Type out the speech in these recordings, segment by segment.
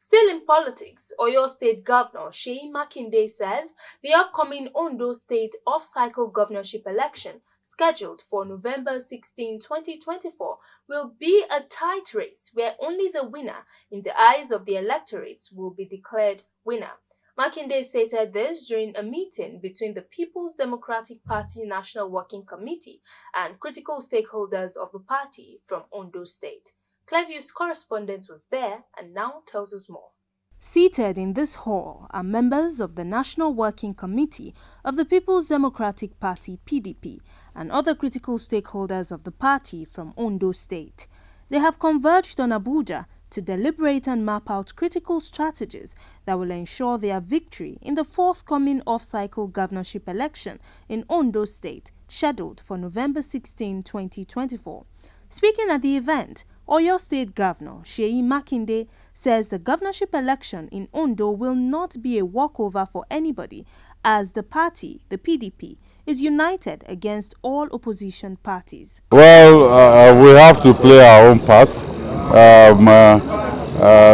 Still in politics, Oyo State Governor Makinde says the upcoming Ondo State off-cycle governorship election, scheduled for November 16, 2024, will be a tight race where only the winner, in the eyes of the electorates, will be declared winner. Makinde stated this during a meeting between the People's Democratic Party National Working Committee and critical stakeholders of the party from Ondo State. Clearview's correspondent was there and now tells us more. Seated in this hall are members of the National Working Committee of the People's Democratic Party (PDP) and other critical stakeholders of the party from Ondo State. They have converged on Abuja to deliberate and map out critical strategies that will ensure their victory in the forthcoming off-cycle governorship election in Ondo State, scheduled for November 16, 2024. Speaking at the event, Oyo State Governor Makinde says the governorship election in Ondo will not be a walkover for anybody, as the party, the PDP, is united against all opposition parties. Well, we have to play our own part.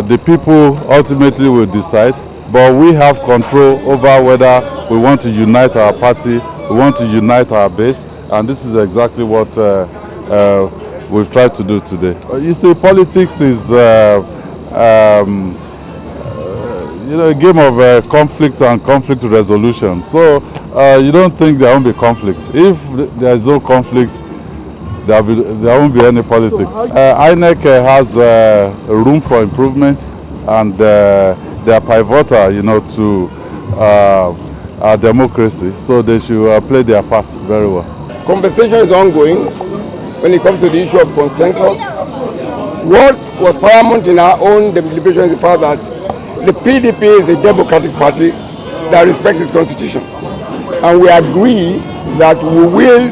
The people ultimately will decide, but we have control over whether we want to unite our party, we want to unite our base, and this is exactly what we've tried to do today. You see, politics is a game of conflict and conflict resolution. So you don't think there won't be conflicts. If there is no conflicts, there won't be any politics. INEC has room for improvement, and they are pivotal, to our democracy. So they should play their part very well. Conversation is ongoing when it comes to the issue of consensus. What was paramount in our own deliberation is the fact that the PDP is a democratic party that respects its constitution. And we agree that we will,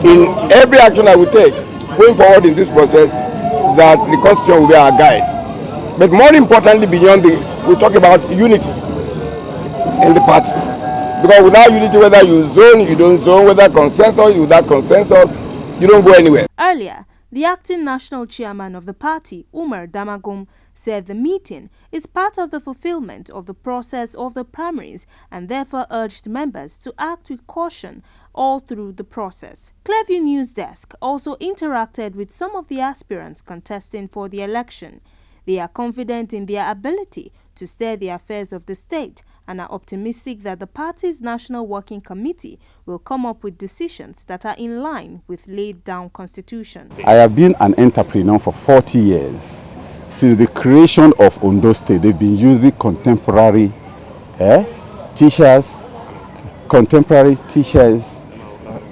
in every action that we take, going forward in this process, that the constitution will be our guide. But more importantly, beyond we talk about unity in the party. Because without unity, whether you zone, you don't zone, whether consensus, without consensus, you don't go anywhere. Earlier, the acting national chairman of the party, Umar Damagum, said the meeting is part of the fulfillment of the process of the primaries and therefore urged members to act with caution all through the process. Clearview News Desk also interacted with some of the aspirants contesting for the election. They are confident in their ability to steer the affairs of the state and are optimistic that the party's National Working Committee will come up with decisions that are in line with laid-down constitution. I have been an entrepreneur for 40 years. Since the creation of Ondo State, they've been using contemporary teachers,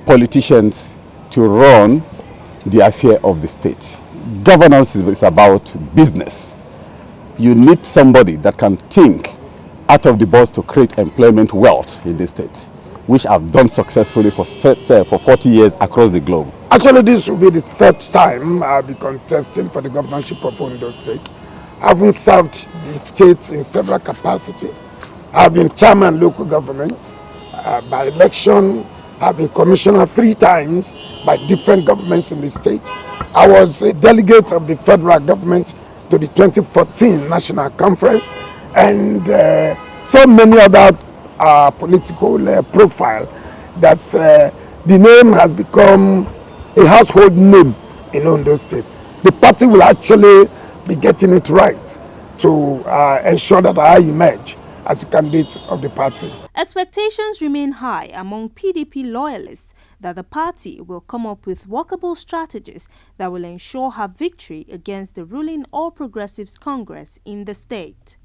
politicians to run the affair of the state. Governance is about business. You need somebody that can think out of the box to create employment wealth in this state, which I've done successfully for 40 years across the globe. Actually, this will be the third time I'll be contesting for the governorship of Ondo State. I've served the state in several capacities. I've been chairman local government by election. I've been commissioner 3 times by different governments in the state. I was a delegate of the federal government to the 2014 National Conference, and so many other political profile that the name has become a household name in Ondo State. The party will actually be getting it right to ensure that I emerge as a candidate of the party. Expectations remain high among PDP loyalists that the party will come up with workable strategies that will ensure her victory against the ruling All Progressives Congress in the state.